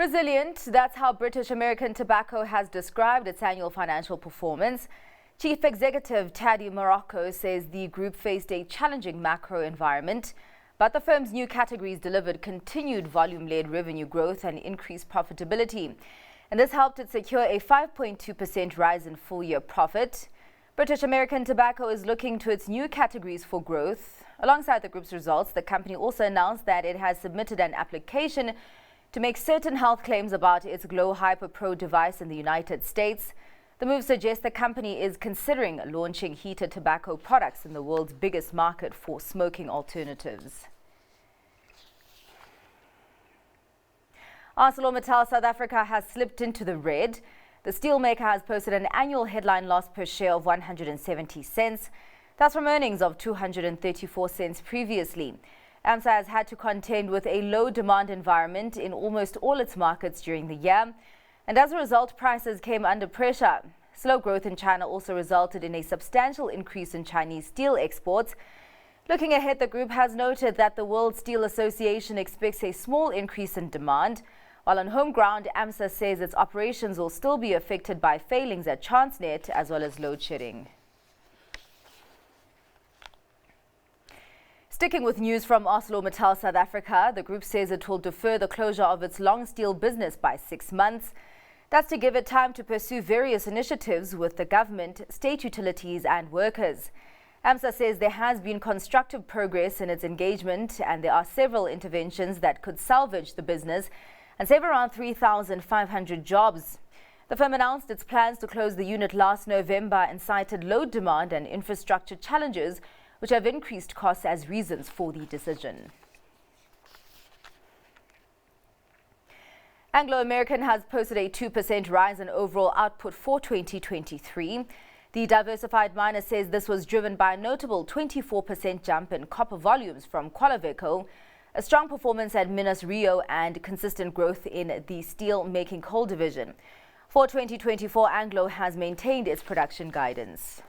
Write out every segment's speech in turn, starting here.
Resilient, that's how British American Tobacco has described its annual financial performance. Chief Executive Taddy Morocco says the group faced a challenging macro environment, but the firm's new categories delivered continued volume-led revenue growth and increased profitability. And this helped it secure a 5.2% rise in full-year profit. British American Tobacco is looking to its new categories for growth. Alongside the group's results, the company also announced that it has submitted an application to make certain health claims about its Glow Hyper Pro device in the United States. The move suggests the company is considering launching heated tobacco products in the world's biggest market for smoking alternatives. ArcelorMittal South Africa has slipped into the red. The steelmaker has posted an annual headline loss per share of 170 cents. That's from earnings of 234 cents previously. AMSA has had to contend with a low demand environment in almost all its markets during the year. And as a result, prices came under pressure. Slow growth in China also resulted in a substantial increase in Chinese steel exports. Looking ahead, the group has noted that the World Steel Association expects a small increase in demand. While on home ground, AMSA says its operations will still be affected by failings at Transnet as well as load shedding. Sticking with news from ArcelorMittal South Africa, the group says it will defer the closure of its long steel business by 6 months. That's to give it time to pursue various initiatives with the government, state utilities and workers. AMSA says there has been constructive progress in its engagement and there are several interventions that could salvage the business and save around 3,500 jobs. The firm announced its plans to close the unit last November and cited low demand and infrastructure challenges, which have increased costs as reasons for the decision. Anglo American has posted a 2% rise in overall output for 2023. The diversified miner says this was driven by a notable 24% jump in copper volumes from Quellaveco, a strong performance at Minas Rio and consistent growth in the steel-making coal division. For 2024, Anglo has maintained its production guidance.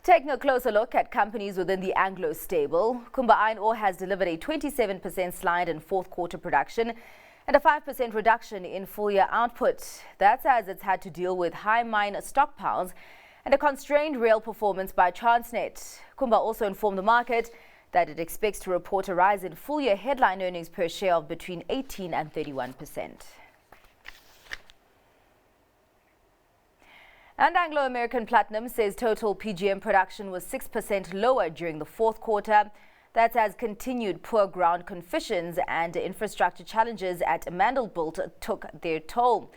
Taking a closer look at companies within the Anglo stable, Kumba Iron Ore has delivered a 27% slide in fourth quarter production and a 5% reduction in full-year output. That's as it's had to deal with high mine stockpiles and a constrained rail performance by Transnet. Kumba also informed the market that it expects to report a rise in full-year headline earnings per share of between 18 and 31%. And Anglo American Platinum says total PGM production was 6% lower during the fourth quarter. That's as continued poor ground conditions and infrastructure challenges at Amandelbult took their toll.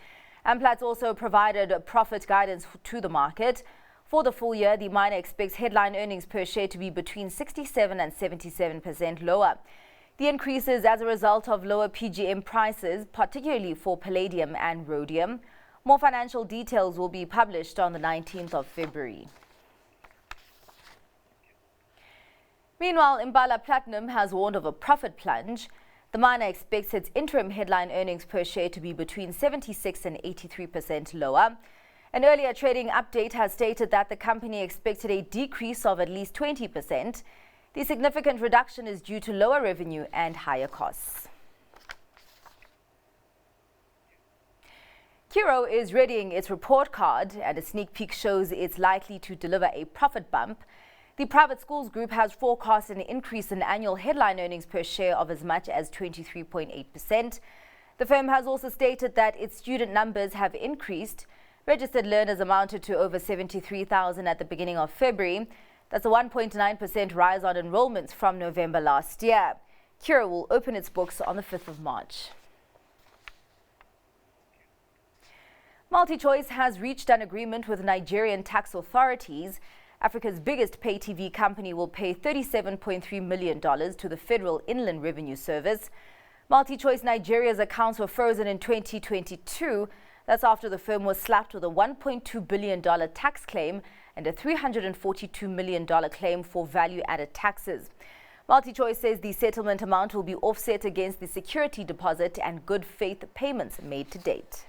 Amplats also provided profit guidance to the market. For the full year, the miner expects headline earnings per share to be between 67 and 77% lower. The increase is as a result of lower PGM prices, particularly for palladium and rhodium. More financial details will be published on the 19th of February. Meanwhile, Impala Platinum has warned of a profit plunge. The miner expects its interim headline earnings per share to be between 76 and 83% lower. An earlier trading update has stated that the company expected a decrease of at least 20%. The significant reduction is due to lower revenue and higher costs. Curro is readying its report card and a sneak peek shows it's likely to deliver a profit bump. The private schools group has forecast an increase in annual headline earnings per share of as much as 23.8%. The firm has also stated that its student numbers have increased. Registered learners amounted to over 73,000 at the beginning of February. That's a 1.9% rise on enrollments from November last year. Curro will open its books on the 5th of March. MultiChoice has reached an agreement with Nigerian tax authorities. Africa's biggest pay TV company will pay $37.3 million to the Federal Inland Revenue Service. MultiChoice Nigeria's accounts were frozen in 2022. That's after the firm was slapped with a $1.2 billion tax claim and a $342 million claim for value-added taxes. MultiChoice says the settlement amount will be offset against the security deposit and good faith payments made to date.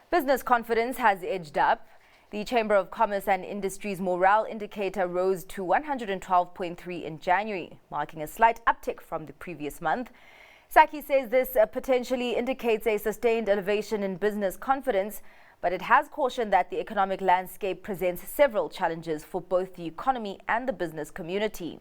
Business confidence has edged up. The Chamber of Commerce and Industry's morale indicator rose to 112.3 in January, marking a slight uptick from the previous month. Saki says this potentially indicates a sustained elevation in business confidence, but it has cautioned that the economic landscape presents several challenges for both the economy and the business community.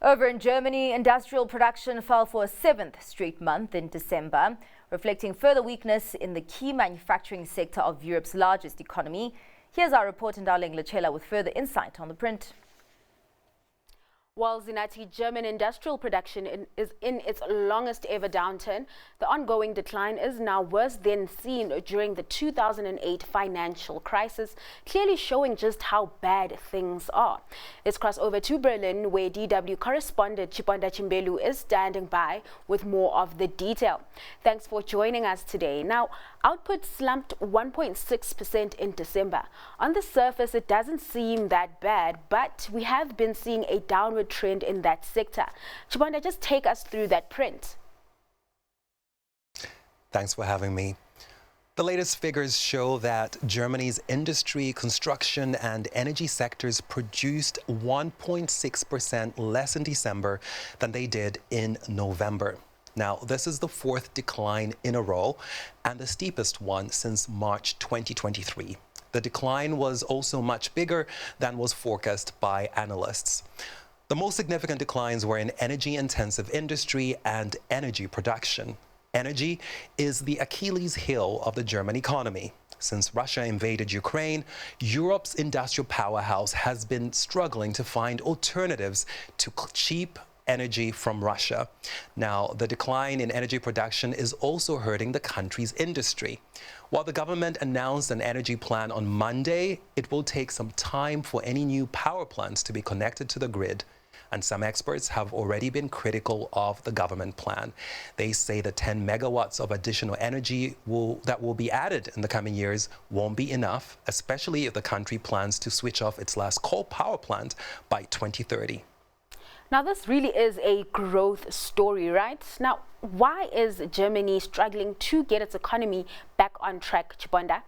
Over in Germany, industrial production fell for a 7th straight month in December, reflecting further weakness in the key manufacturing sector of Europe's largest economy. Here's our reporter Darling Lachela with further insight on the print. While Zinati, German industrial production is in its longest ever downturn, the ongoing decline is now worse than seen during the 2008 financial crisis, clearly showing just how bad things are. Let's cross over to Berlin, where DW correspondent Chiponda Chimbelu is standing by with more of the detail. Thanks for joining us today. Now, output slumped 1.6% in December. On the surface, it doesn't seem that bad, but we have been seeing a downward trend in that sector. Chiponda, just take us through that print. Thanks for having me. The latest figures show that Germany's industry, construction and energy sectors produced 1.6% less in December than they did in November. Now, this is the 4th decline in a row and the steepest one since March 2023. The decline was also much bigger than was forecast by analysts. The most significant declines were in energy-intensive industry and energy production. Energy is the Achilles heel of the German economy. Since Russia invaded Ukraine, Europe's industrial powerhouse has been struggling to find alternatives to cheap energy from Russia. Now, the decline in energy production is also hurting the country's industry. While the government announced an energy plan on Monday, it will take some time for any new power plants to be connected to the grid. And some experts have already been critical of the government plan. They say the 10 megawatts of additional energy that will be added in the coming years won't be enough, especially if the country plans to switch off its last coal power plant by 2030. Now, this really is a growth story, right? Now, why is Germany struggling to get its economy back on track, Chiponda?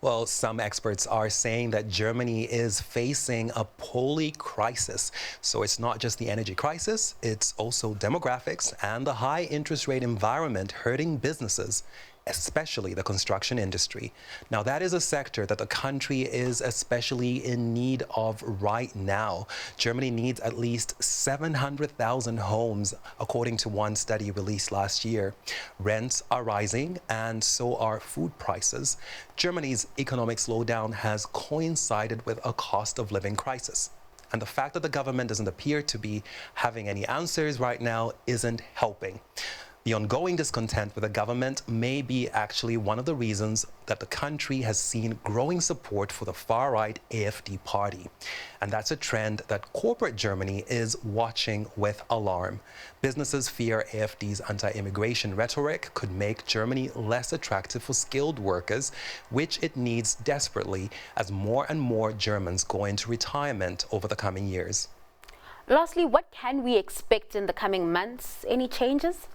Well, some experts are saying that Germany is facing a poly crisis. So it's not just the energy crisis, it's also demographics and the high interest rate environment hurting businesses, especially the construction industry. Now, that is a sector that the country is especially in need of right now. Germany needs at least 700,000 homes, according to one study released last year. Rents are rising, and so are food prices. Germany's economic slowdown has coincided with a cost of living crisis. And the fact that the government doesn't appear to be having any answers right now isn't helping. The ongoing discontent with the government may be actually one of the reasons that the country has seen growing support for the far-right AfD party. And that's a trend that corporate Germany is watching with alarm. Businesses fear AfD's anti-immigration rhetoric could make Germany less attractive for skilled workers, which it needs desperately as more and more Germans go into retirement over the coming years. Lastly, what can we expect in the coming months? Any changes?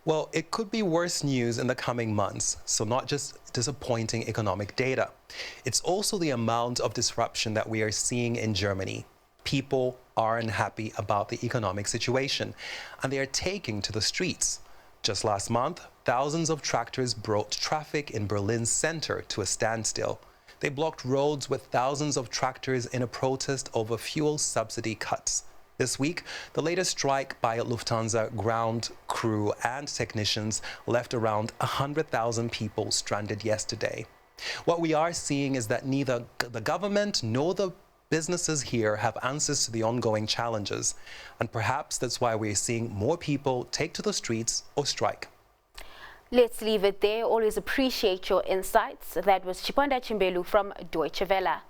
Well, it could be worse news in the coming months, so not just disappointing economic data. It's also the amount of disruption that we are seeing in Germany. People are unhappy about the economic situation, and they are taking to the streets. Just last month, thousands of tractors brought traffic in Berlin's center to a standstill. They blocked roads with thousands of tractors in a protest over fuel subsidy cuts. This week, the latest strike by Lufthansa ground crew and technicians left around 100,000 people stranded yesterday. What we are seeing is that neither the government nor the businesses here have answers to the ongoing challenges. And perhaps that's why we're seeing more people take to the streets or strike. Let's leave it there. Always appreciate your insights. That was Chiponda Chimbelu from Deutsche Welle.